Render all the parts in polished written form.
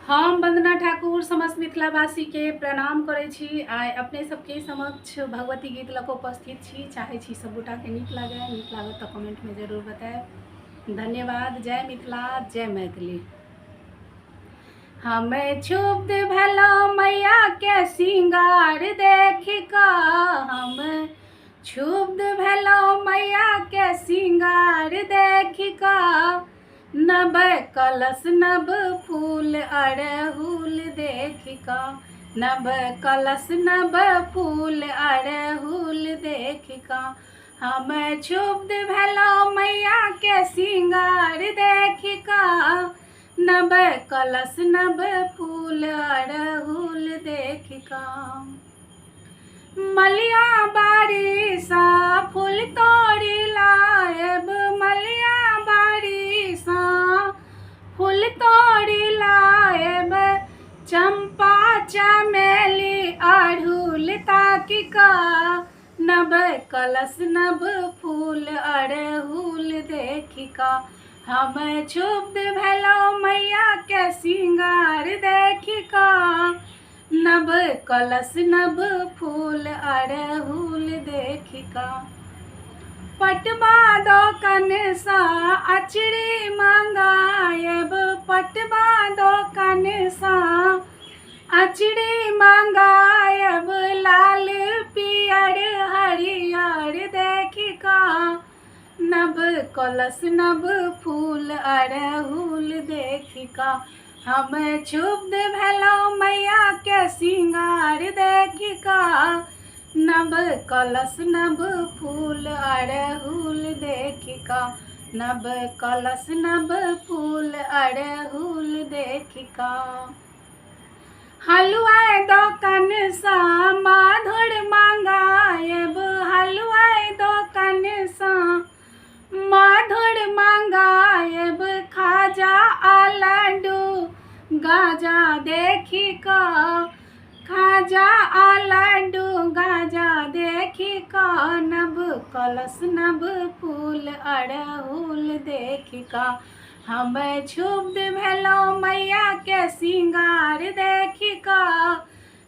हम वंदना ठाकुर समस्त मिथिलावासी के प्रणाम करै छी। आइ अपने सबके समक्ष भगवती गीत लऽ कऽ उपस्थित छी। चाहे छी सब गोटा के नीक लागत तो कमेंट में जरूर बताएब। धन्यवाद। जय मिथिला, जय मैथिली। हमें क्षुब्ध भेलहुँ मैया के सिंगार देख कऽ, हम क्षुब्ध भेलहुँ मैया के सिंगार देख कऽ, नव कलश नव फूल अड़हुल देख कऽ, नव कलश नव फूल अड़हुल देख कऽ, हम क्षुब्ध भेलहुँ मैया के सिंगार देख कऽ, नव कलश नव फूल अड़हुल देख कऽ। मलिया बाड़ी सा फूल तोड़ी लाएब, मलिया बाड़ी सा फूल तोड़ी लाएब, चंपा चमेली अड़हुल ताक कऽ, नव कलश नव फूल अड़हुल देख कऽ, हम क्षुब्ध भेलहुँ मैया के सिंगार देख कऽ, नव कलश नव फूल अड़हुल देख कऽ। पटवा दोकान सा अचरी मंगाएब, पटवा दोकान सा अचरी मंगाएब, लाल पियर हरियर देख कऽ, नव कलश नव फूल अड़हुल देख कऽ, हम क्षुब्ध भेलहुँ मैया के सिंगार देख कऽ, नव कलश नव फूल अड़हुल देख कऽ, नव कलश नव फूल अड़हुल देख कऽ। हलुआई दोकान सा माधुर मंगाएब, हलुआई दोकान सा माधुर मंगाएब, खाजा आ लड्डू गाजा देख कऽ, खाजा आ लड्डू गाजा देख कऽ, नव कलश नव फूल अड़हुल देख कऽ, हम क्षुब्ध भेलहुँ मैया के सिंगार देख कऽ,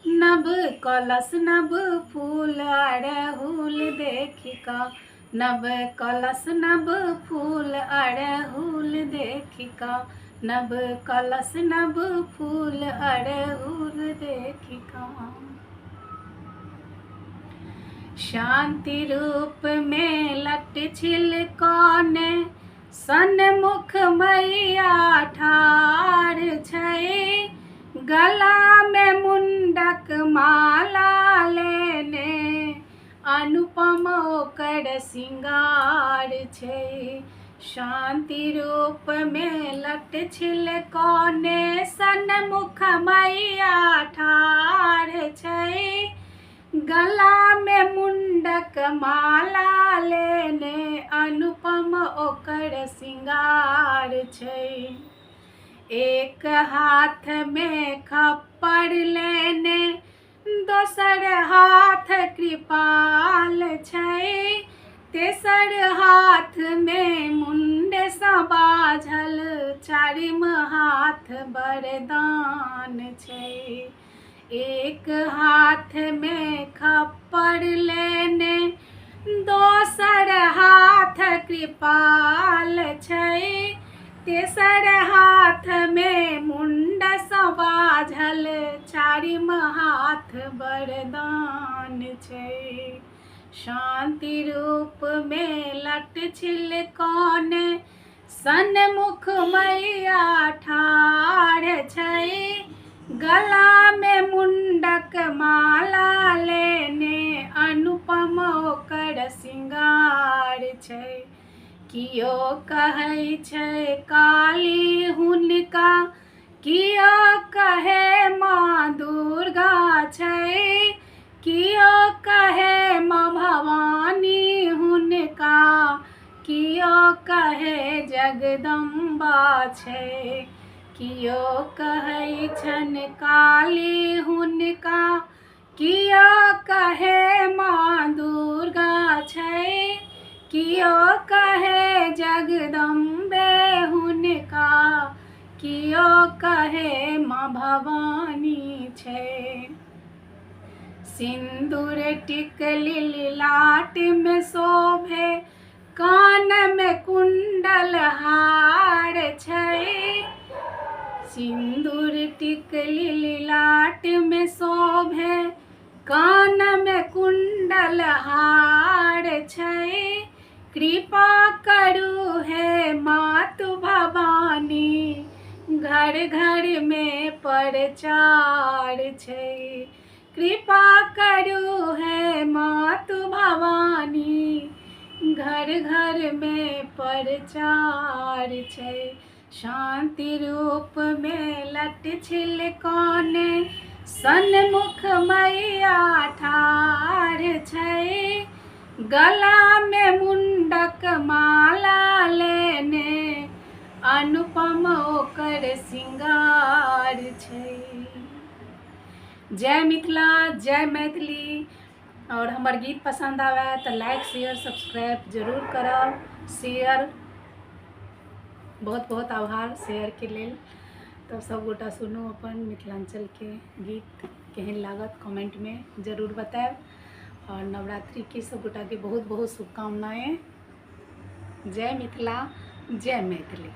नव कलश नव फूल अड़हुल देख कऽ, नव कलश नव फूल अड़हुल देख कऽ, नव कलश नव फूल अड़हुल देख कऽ। शांति रूप में लट छिलकोने सन्मुख मैया ठाढ़ छै, गला में मुंडक माला लेने अनुपम ओकर सिंगार छै। शांति रूप में लट छिलकोने सन्मुख मैया ठाढ़ छै, गला में मुंडक माला लेने अनुपम ओकर सिंगार छै। एक हाथ में खप्पर लेने दोसर हाथ कृपाल छै, तेसर हाथ में मुंड सा बाझल, चारिम हाथ वरदान छै। एक हाथ में खप्पर लेने दोसर हाथ कृपाल छै, तेसर हाथ में मुंड सा बाझल, चारिम हाथ वरदान छै। शांति रूप में लट छिलकोने सन्मुख मैया ठाढ़ छै, गला में मुंडक माला लेने अनुपम ओकर सिंगार छै। कियो कहै छै काली हुनका, कियो कहे माँ दुर्गा छै, कियो कहे माँ भवानी हुनका, कियो कहे जगदम्बा छै, कियो कहै छन काली हुनका, कियो कहे माँ दुर्गा छै, कियो कहे जगदम्बे हुनका, कियो कहे माँ भवानी छै। सिंदूर टिकली लाट में शोभे, कान में कुंडल हार छै। सिंदूर टिकली लाट में शोभे, कान में कुंडल हार छै। कृपा करू है मातु भवानी, घर घर में प्रचार छै। कृपा करू है मातु भवानी, घर घर में प्रचार छै। शांति रूप में लट छिलकाने, सन्मुख मैया ठाढ़ छै। गला में मुंडक माला लेने, अनुपम ओकर श्रृंगार छै। जय मिथिला, जय मैथिली। और हमर गीत पसंद आवे तो लाइक शेयर सब्सक्राइब जरूर करब। शेयर बहुत बहुत आभार शेयर के लेल। तो सब गोटा सुनू अपन मिथिलांचल के गीत केहन लागत कमेंट में जरूर बताएब। और नवरात्रि की सब गोटा के बहुत बहुत शुभकामनाएं। जय मिथिला, जय मैथिली।